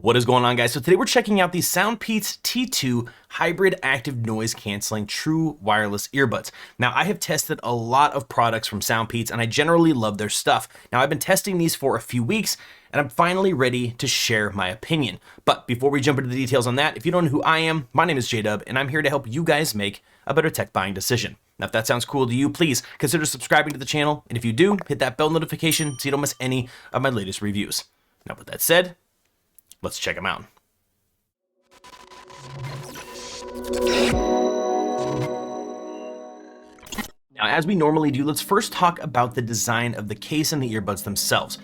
What is going on, guys? So today we're checking out the SoundPEATS T2 hybrid active noise canceling true wireless earbuds. Now, I have tested a lot of products from SoundPEATS and I generally love their stuff. Now, I've been testing these for a few weeks and I'm finally ready to share my opinion. But before we jump into the details on that, if you don't know who I am, my name is JDubb and I'm here to help you guys make a better tech buying decision. Now, if that sounds cool to you, please consider subscribing to the channel. And if you do, hit that bell notification so you don't miss any of my latest reviews. Now, with that said, let's check them out. Now, as we normally do, let's first talk about the design of the case and the earbuds themselves.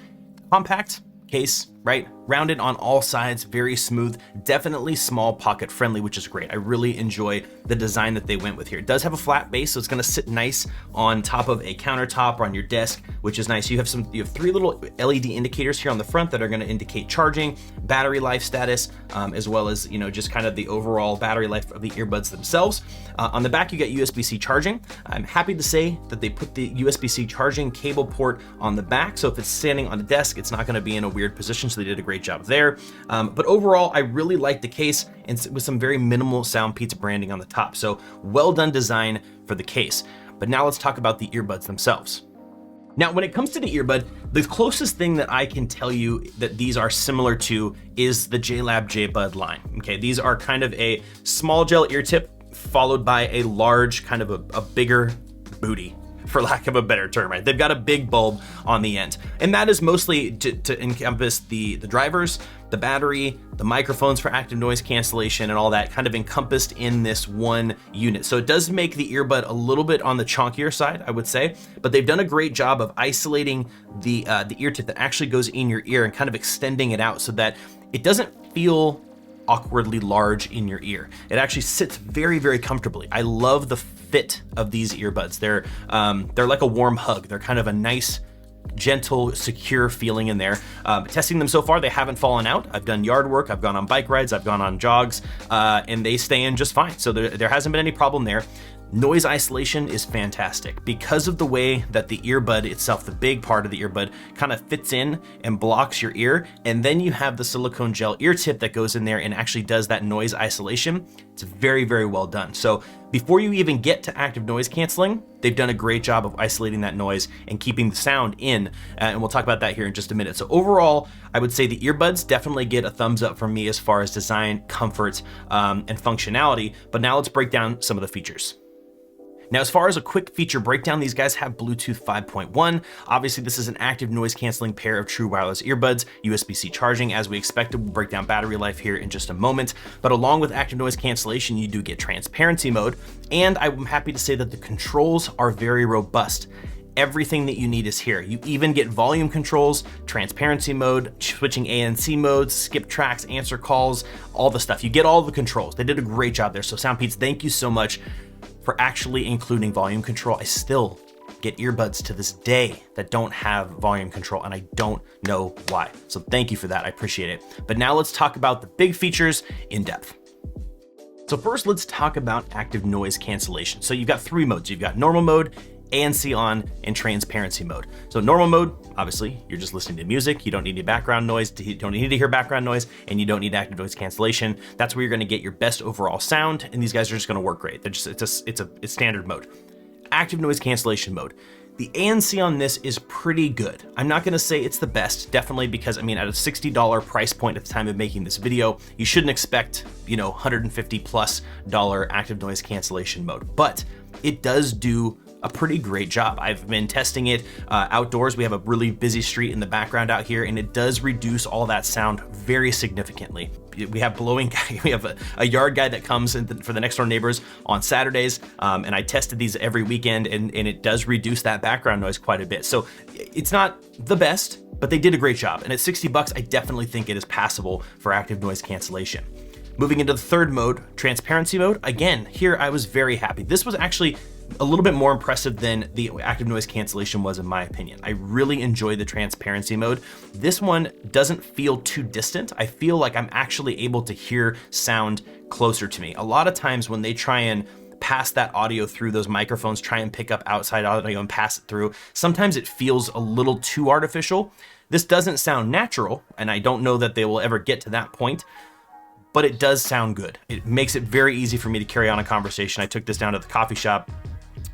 Compact case, right? Rounded on all sides, very smooth, definitely small pocket friendly, which is great. I really enjoy the design that they went with here. It does have a flat base, so it's gonna sit nice on top of a countertop or on your desk, which is nice. You have three little LED indicators here on the front that are gonna indicate charging, battery life status, as well as, just kind of the overall battery life of the earbuds themselves. On the back, you get USB-C charging. I'm happy to say that they put the USB-C charging cable port on the back, so if it's standing on a desk, it's not gonna be in a weird position, so they did a great job there. But overall, I really like the case and with some very minimal SoundPEATS branding on the top. So well done design for the case. But now let's talk about the earbuds themselves. Now, when it comes to the earbud, the closest thing that I can tell you that these are similar to is the JDubb line. Okay, these are kind of a small gel ear tip followed by a large, kind of a bigger booty, for lack of a better term, right? They've got a big bulb on the end. And that is mostly to encompass the drivers, the battery, the microphones for active noise cancellation, and all that kind of encompassed in this one unit. So it does make the earbud a little bit on the chunkier side, I would say, but they've done a great job of isolating the ear tip that actually goes in your ear and kind of extending it out so that it doesn't feel awkwardly large in your ear. It actually sits very, very comfortably. I love the fit of these earbuds. They're like a warm hug. They're kind of a nice, gentle, secure feeling in there. Testing them so far, they haven't fallen out. I've done yard work, I've gone on bike rides, I've gone on jogs, and they stay in just fine. So there hasn't been any problem there. Noise isolation is fantastic because of the way that the earbud itself, the big part of the earbud, kind of fits in and blocks your ear. And then you have the silicone gel ear tip that goes in there and actually does that noise isolation. It's very, very well done. So before you even get to active noise canceling, they've done a great job of isolating that noise and keeping the sound in. And we'll talk about that here in just a minute. So overall, I would say the earbuds definitely get a thumbs up from me as far as design, comfort, and functionality. But now let's break down some of the features. Now, as far as a quick feature breakdown, these guys have Bluetooth 5.1. Obviously, this is an active noise canceling pair of true wireless earbuds, USB-C charging, as we expected. We'll break down battery life here in just a moment. But along with active noise cancellation, you do get transparency mode. And I'm happy to say that the controls are very robust. Everything that you need is here. You even get volume controls, transparency mode, switching ANC modes, skip tracks, answer calls, all the stuff. You get all the controls. They did a great job there. So SoundPEATS, thank you so much for actually including volume control. I still get earbuds to this day that don't have volume control, and I don't know why. So thank you for that, I appreciate it. But now let's talk about the big features in depth. So first, let's talk about active noise cancellation. So you've got three modes. You've got normal mode, ANC on, and transparency mode. So normal mode, obviously, you're just listening to music. You don't need any background noise. You don't need to hear background noise, and you don't need active noise cancellation. That's where you're gonna get your best overall sound, and these guys are just gonna work great. It's standard mode. Active noise cancellation mode. The ANC on this is pretty good. I'm not gonna say it's the best, definitely, because at a $60 price point at the time of making this video, you shouldn't expect, $150+ active noise cancellation mode, but it does do a pretty great job. I've been testing it outdoors. We have a really busy street in the background out here, and it does reduce all that sound very significantly. We have we have a yard guy that comes in for the next door neighbors on Saturdays, and I tested these every weekend, and it does reduce that background noise quite a bit. So it's not the best, but they did a great job. And at $60, I definitely think it is passable for active noise cancellation. Moving into the third mode, transparency mode. Again, here I was very happy. This was actually a little bit more impressive than the active noise cancellation was, in my opinion. I really enjoy the transparency mode. This one doesn't feel too distant. I feel like I'm actually able to hear sound closer to me. A lot of times when they try and pass that audio through those microphones, try and pick up outside audio and pass it through, sometimes it feels a little too artificial. This doesn't sound natural, and I don't know that they will ever get to that point, but it does sound good. It makes it very easy for me to carry on a conversation. I took this down to the coffee shop,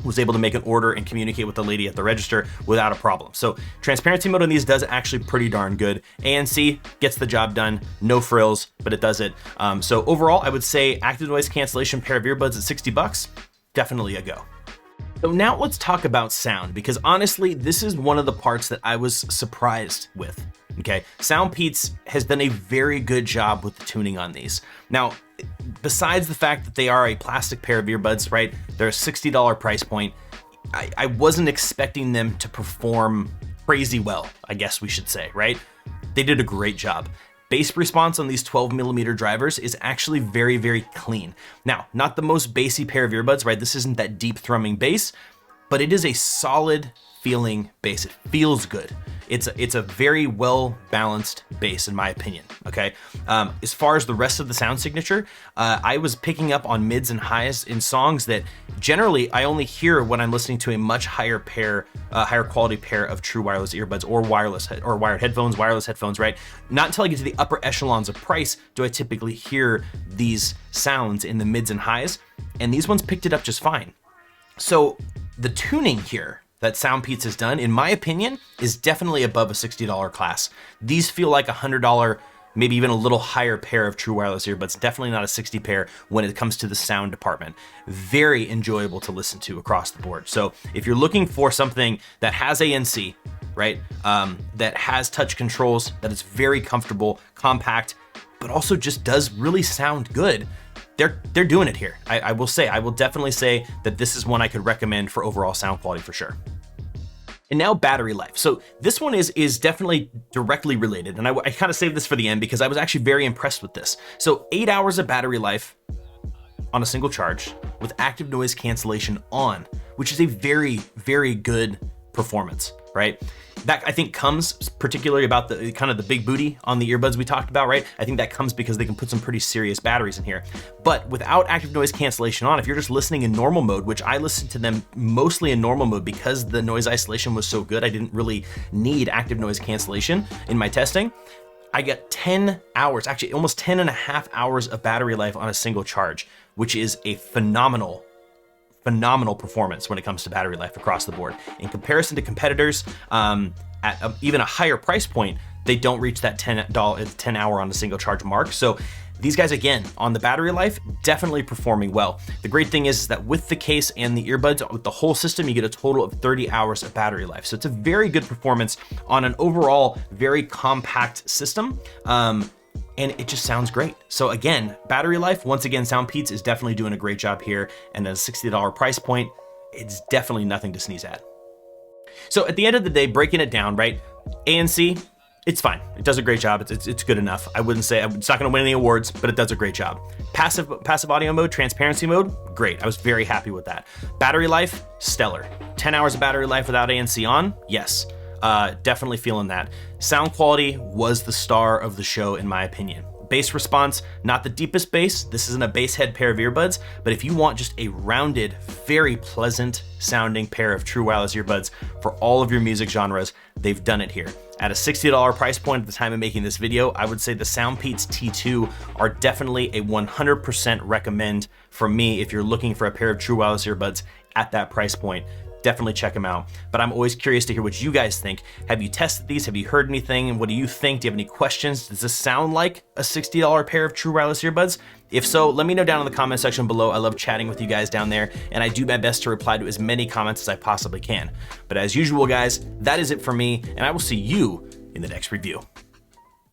was able to make an order and communicate with the lady at the register without a problem. So transparency mode on these does actually pretty darn good. ANC gets the job done, no frills, but it does it. So overall, I would say active noise cancellation pair of earbuds at 60 bucks, definitely a go. So now let's talk about sound, because honestly, this is one of the parts that I was surprised with. Okay, SoundPEATS has done a very good job with the tuning on these. Now, besides the fact that they are a plastic pair of earbuds, right? They're a $60 price point. I wasn't expecting them to perform crazy well, I guess we should say, right? They did a great job. Bass response on these 12mm drivers is actually very, very clean. Now, not the most bassy pair of earbuds, right? This isn't that deep thrumming bass, but it is a solid feeling bass. It feels good. It's a very well balanced bass in my opinion. Okay. As far as the rest of the sound signature, I was picking up on mids and highs in songs that generally I only hear when I'm listening to a much higher quality pair of true wireless earbuds or wired headphones, wireless headphones, right? Not until I get to the upper echelons of price do I typically hear these sounds in the mids and highs, and these ones picked it up just fine. So the tuning here that SoundPEATS has done, in my opinion, is definitely above a $60 class. These feel like a $100, maybe even a little higher pair of true wireless earbuds, definitely not a 60 pair when it comes to the sound department. Very enjoyable to listen to across the board. So if you're looking for something that has ANC, right, that has touch controls, that is very comfortable, compact, but also just does really sound good, they're doing it here. I will definitely say that this is one I could recommend for overall sound quality for sure. And now battery life. So this one is definitely directly related, and I kind of saved this for the end because I was actually very impressed with this. So 8 hours of battery life on a single charge with active noise cancellation on, which is a very, very good performance, right? That I think comes particularly about the kind of the big booty on the earbuds we talked about, right? I think that comes because they can put some pretty serious batteries in here. But without active noise cancellation on, if you're just listening in normal mode, which I listened to them mostly in normal mode because the noise isolation was so good, I didn't really need active noise cancellation in my testing. I got 10 hours, actually almost 10 and a half hours of battery life on a single charge, which is a phenomenal performance when it comes to battery life across the board. In comparison to competitors at even a higher price point, they don't reach that 10 hour on a single charge mark. So these guys, again, on the battery life, definitely performing well. The great thing is that with the case and the earbuds, with the whole system, you get a total of 30 hours of battery life. So it's a very good performance on an overall very compact system. And it just sounds great. So again, battery life, once again, SoundPEATS is definitely doing a great job here, and at a $60 price point, it's definitely nothing to sneeze at. So at the end of the day, breaking it down, right? ANC, it's fine. It does a great job. It's good enough. I wouldn't say, it's not gonna win any awards, but it does a great job. Passive audio mode, transparency mode, great. I was very happy with that. Battery life, stellar. 10 hours of battery life without ANC on, yes. Definitely feeling that. Sound quality was the star of the show in my opinion. Bass response, not the deepest bass. This isn't a bass head pair of earbuds, but if you want just a rounded, very pleasant sounding pair of true wireless earbuds for all of your music genres, they've done it here. At a $60 price point at the time of making this video, I would say the SoundPEATS T2 are definitely a 100% recommend for me if you're looking for a pair of true wireless earbuds at that price point. Definitely check them out. But I'm always curious to hear what you guys think. Have you tested these? Have you heard anything? And what do you think? Do you have any questions? Does this sound like a $60 pair of true wireless earbuds? If so, let me know down in the comment section below. I love chatting with you guys down there, and I do my best to reply to as many comments as I possibly can. But as usual, guys, that is it for me, and I will see you in the next review.